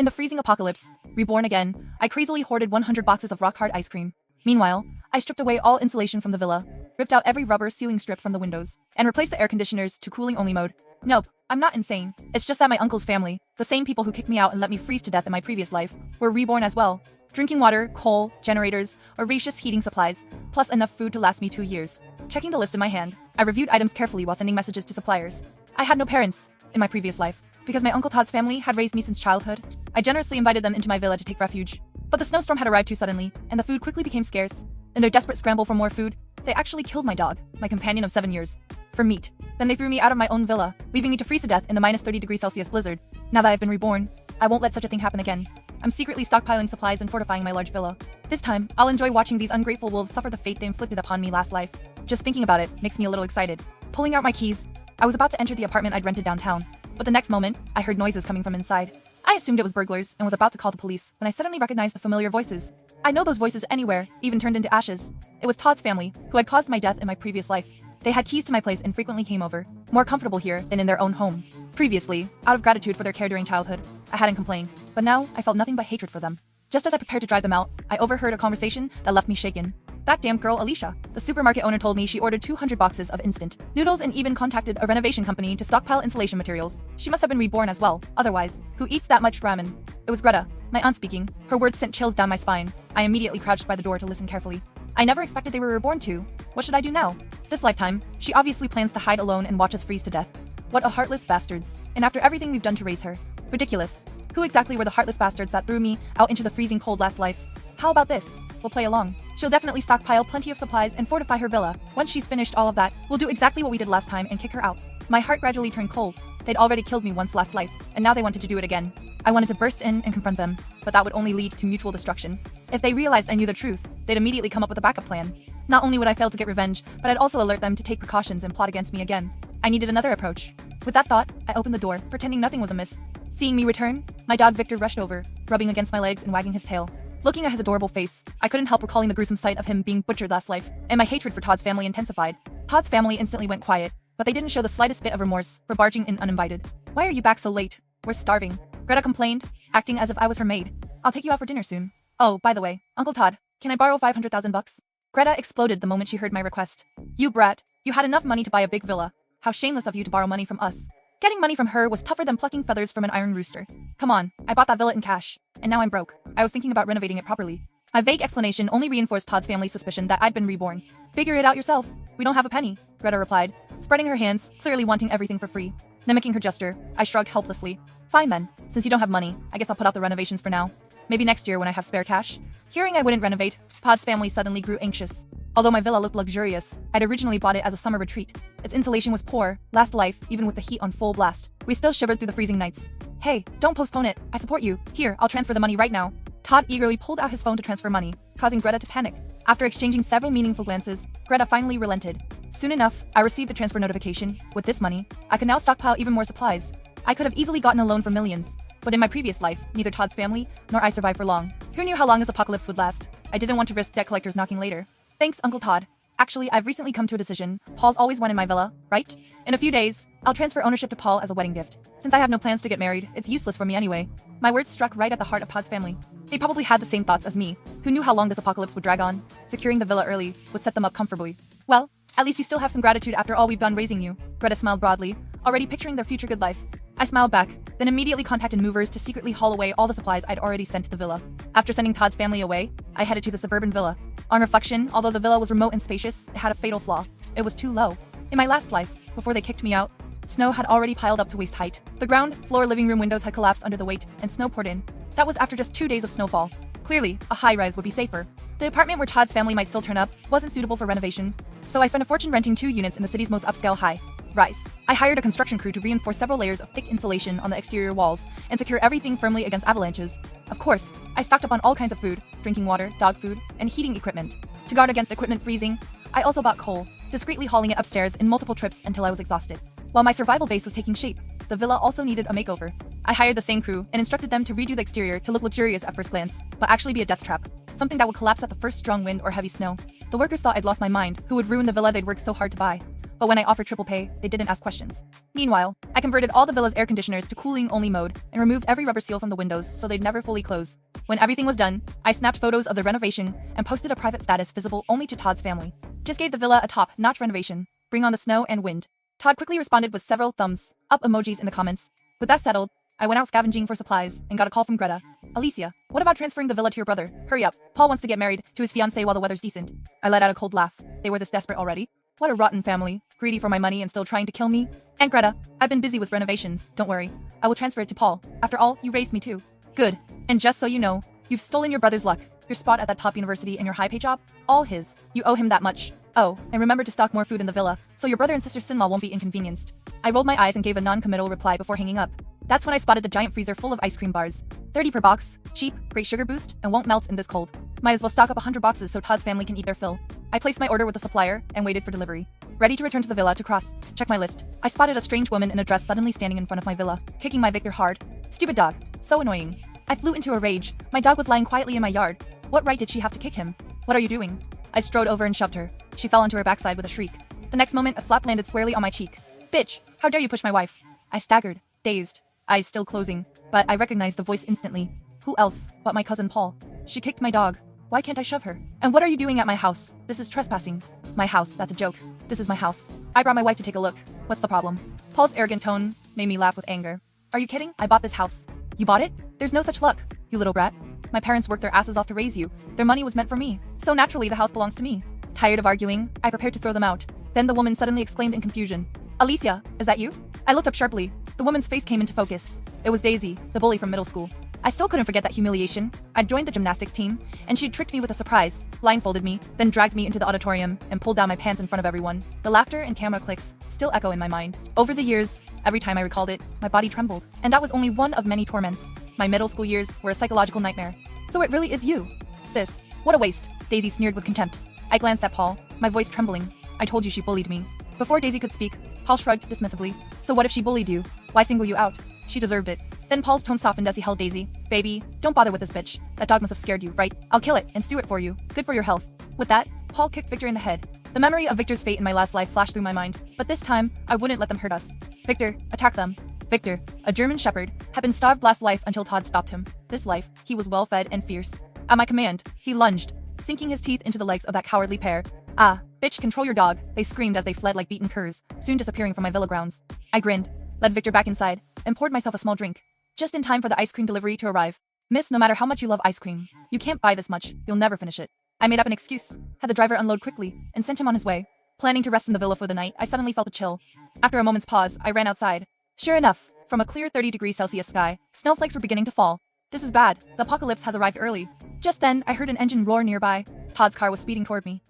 In the freezing apocalypse, reborn again, I crazily hoarded 100 boxes of rock-hard ice cream. Meanwhile, I stripped away all insulation from the villa, ripped out every rubber ceiling strip from the windows, and replaced the air conditioners to cooling-only mode. Nope, I'm not insane. It's just that my uncle's family, the same people who kicked me out and let me freeze to death in my previous life, were reborn as well. Drinking water, coal, generators, voracious heating supplies, plus enough food to last me 2 years. Checking the list in my hand, I reviewed items carefully while sending messages to suppliers. I had no parents in my previous life. Because my Uncle Todd's family had raised me since childhood, I generously invited them into my villa to take refuge. But the snowstorm had arrived too suddenly, and the food quickly became scarce. In their desperate scramble for more food, they actually killed my dog, my companion of 7 years, for meat. Then they threw me out of my own villa, leaving me to freeze to death in a minus 30 degrees Celsius blizzard. Now that I've been reborn, I won't let such a thing happen again. I'm secretly stockpiling supplies and fortifying my large villa. This time, I'll enjoy watching these ungrateful wolves suffer the fate they inflicted upon me last life. Just thinking about it makes me a little excited. Pulling out my keys, I was about to enter the apartment I'd rented downtown, but the next moment, I heard noises coming from inside. I assumed it was burglars and was about to call the police when I suddenly recognized the familiar voices. I know those voices anywhere, even turned into ashes. It was Todd's family, who had caused my death in my previous life. They had keys to my place and frequently came over, more comfortable here than in their own home. Previously, out of gratitude for their care during childhood, I hadn't complained, but now I felt nothing but hatred for them. Just as I prepared to drive them out, I overheard a conversation that left me shaken. That damn girl Alicia, the supermarket owner, told me she ordered 200 boxes of instant noodles and even contacted a renovation company to stockpile insulation materials. She must have been reborn as well, otherwise, who eats that much ramen? It was Greta, my aunt speaking. Her words sent chills down my spine. I immediately crouched by the door to listen carefully. I never expected they were reborn too. What should I do now? This lifetime, she obviously plans to hide alone and watch us freeze to death. What a heartless bastards. And after everything we've done to raise her. Ridiculous. Who exactly were the heartless bastards that threw me out into the freezing cold last life? How about this? We'll play along. She'll definitely stockpile plenty of supplies and fortify her villa. Once she's finished all of that, we'll do exactly what we did last time and kick her out. My heart gradually turned cold. They'd already killed me once last life, and now they wanted to do it again. I wanted to burst in and confront them, but that would only lead to mutual destruction. If they realized I knew the truth, they'd immediately come up with a backup plan. Not only would I fail to get revenge, but I'd also alert them to take precautions and plot against me again. I needed another approach. With that thought, I opened the door, pretending nothing was amiss. Seeing me return, my dog Victor rushed over, rubbing against my legs and wagging his tail. Looking at his adorable face, I couldn't help recalling the gruesome sight of him being butchered last life, and my hatred for Todd's family intensified. Todd's family instantly went quiet, but they didn't show the slightest bit of remorse for barging in uninvited. "Why are you back so late? We're starving," Greta complained, acting as if I was her maid. "I'll take you out for dinner soon. Oh, by the way, Uncle Todd, can I borrow 500,000 bucks? Greta exploded the moment she heard my request. "You brat, you had enough money to buy a big villa. How shameless of you to borrow money from us." Getting money from her was tougher than plucking feathers from an iron rooster. Come on, I bought that villa in cash, and now I'm broke. I was thinking about renovating it properly. My vague explanation only reinforced Todd's family's suspicion that I'd been reborn. "Figure it out yourself. We don't have a penny," Greta replied, spreading her hands, clearly wanting everything for free. Mimicking her gesture, I shrugged helplessly. "Fine then, since you don't have money, I guess I'll put off the renovations for now. Maybe next year when I have spare cash." Hearing I wouldn't renovate, Todd's family suddenly grew anxious. Although my villa looked luxurious, I'd originally bought it as a summer retreat. Its insulation was poor, last life, even with the heat on full blast. We still shivered through the freezing nights. "Hey, don't postpone it. I support you. Here, I'll transfer the money right now." Todd eagerly pulled out his phone to transfer money, causing Greta to panic. After exchanging several meaningful glances, Greta finally relented. Soon enough, I received the transfer notification. With this money, I could now stockpile even more supplies. I could have easily gotten a loan for millions. But in my previous life, neither Todd's family nor I survived for long. Who knew how long this apocalypse would last? I didn't want to risk debt collectors knocking later. "Thanks, Uncle Todd. Actually, I've recently come to a decision. Paul's always one in my villa, right? In a few days, I'll transfer ownership to Paul as a wedding gift. Since I have no plans to get married, it's useless for me anyway." My words struck right at the heart of Todd's family. They probably had the same thoughts as me. Who knew how long this apocalypse would drag on? Securing the villa early would set them up comfortably. "Well, at least you still have some gratitude after all we've done raising you." Greta smiled broadly, already picturing their future good life. I smiled back, then immediately contacted movers to secretly haul away all the supplies I'd already sent to the villa. After sending Todd's family away, I headed to the suburban villa. On reflection, although the villa was remote and spacious, it had a fatal flaw. It was too low. In my last life, before they kicked me out, snow had already piled up to waist height. The ground floor living room windows had collapsed under the weight, and snow poured in. That was after just 2 days of snowfall. Clearly, a high-rise would be safer. The apartment where Todd's family might still turn up wasn't suitable for renovation, so I spent a fortune renting 2 units in the city's most upscale high-rise. I hired a construction crew to reinforce several layers of thick insulation on the exterior walls and secure everything firmly against avalanches. Of course, I stocked up on all kinds of food, drinking water, dog food, and heating equipment. To guard against equipment freezing, I also bought coal, discreetly hauling it upstairs in multiple trips until I was exhausted. While my survival base was taking shape, the villa also needed a makeover. I hired the same crew and instructed them to redo the exterior to look luxurious at first glance, but actually be a death trap, something that would collapse at the first strong wind or heavy snow. The workers thought I'd lost my mind, who would ruin the villa they'd worked so hard to buy. but when I offered triple pay, they didn't ask questions. Meanwhile, I converted all the villa's air conditioners to cooling-only mode and removed every rubber seal from the windows so they'd never fully close. When everything was done, I snapped photos of the renovation and posted a private status visible only to Todd's family. Just gave the villa a top-notch renovation. Bring on the snow and wind. Todd quickly responded with several thumbs up emojis in the comments. With that settled, I went out scavenging for supplies and got a call from Greta. Alicia, what about transferring the villa to your brother? Hurry up. Paul wants to get married to his fiancée while the weather's decent. I let out a cold laugh. They were this desperate already? What a rotten family. Greedy for my money and still trying to kill me. And Greta, I've been busy with renovations. Don't worry. I will transfer it to Paul. After all, you raised me too. Good. And just so you know, you've stolen your brother's luck. Your spot at that top university and your high-pay job? All his. You owe him that much. Oh, and remember to stock more food in the villa, so your brother and sister-in-law won't be inconvenienced. I rolled my eyes and gave a non-committal reply before hanging up. That's when I spotted the giant freezer full of ice cream bars. 30 per box, cheap, great sugar boost, and won't melt in this cold. Might as well stock up 100 boxes so Todd's family can eat their fill. I placed my order with the supplier and waited for delivery. Ready to return to the villa to check my list. I spotted a strange woman in a dress suddenly standing in front of my villa, kicking my Victor hard. Stupid dog. So annoying. I flew into a rage. My dog was lying quietly in my yard. What right did she have to kick him? What are you doing? I strode over and shoved her. She fell onto her backside with a shriek. The next moment, a slap landed squarely on my cheek. Bitch, how dare you push my wife? I staggered, dazed, eyes still closing, but I recognized the voice instantly. Who else but my cousin Paul? She kicked my dog. Why can't I shove her? And what are you doing at my house? This is trespassing. My house, that's a joke. This is my house. I brought my wife to take a look. What's the problem? Paul's arrogant tone made me laugh with anger. Are you kidding? I bought this house. You bought it? There's no such luck, you little brat. My parents worked their asses off to raise you. Their money was meant for me. So naturally the house belongs to me. Tired of arguing, I prepared to throw them out. Then the woman suddenly exclaimed in confusion. Alicia, is that you? I looked up sharply. The woman's face came into focus. It was Daisy, the bully from middle school. I still couldn't forget that humiliation. I'd joined the gymnastics team, and she'd tricked me with a surprise, blindfolded me, then dragged me into the auditorium and pulled down my pants in front of everyone. The laughter and camera clicks still echo in my mind. Over the years, every time I recalled it, my body trembled. And that was only one of many torments. My middle school years were a psychological nightmare. So it really is you. Sis, what a waste. Daisy sneered with contempt. I glanced at Paul, my voice trembling. I told you she bullied me. Before Daisy could speak, Paul shrugged dismissively. So what if she bullied you? Why single you out? She deserved it. Then Paul's tone softened as he held Daisy. Baby, don't bother with this bitch. That dog must have scared you, right? I'll kill it and stew it for you. Good for your health. With that, Paul kicked Victor in the head. The memory of Victor's fate in my last life flashed through my mind, but this time, I wouldn't let them hurt us. Victor, attack them. Victor, a German shepherd, had been starved last life until Todd stopped him. This life, he was well-fed and fierce. At my command, he lunged, sinking his teeth into the legs of that cowardly pair. Ah, bitch, control your dog, they screamed as they fled like beaten curs, soon disappearing from my villa grounds. I grinned, led Victor back inside, and poured myself a small drink. Just in time for the ice cream delivery to arrive. Miss, no matter how much you love ice cream, you can't buy this much, you'll never finish it. I made up an excuse, had the driver unload quickly, and sent him on his way. Planning to rest in the villa for the night, I suddenly felt a chill. After a moment's pause, I ran outside. Sure enough, from a clear 30°C sky, snowflakes were beginning to fall. This is bad, the apocalypse has arrived early. Just then, I heard an engine roar nearby. Todd's car was speeding toward me.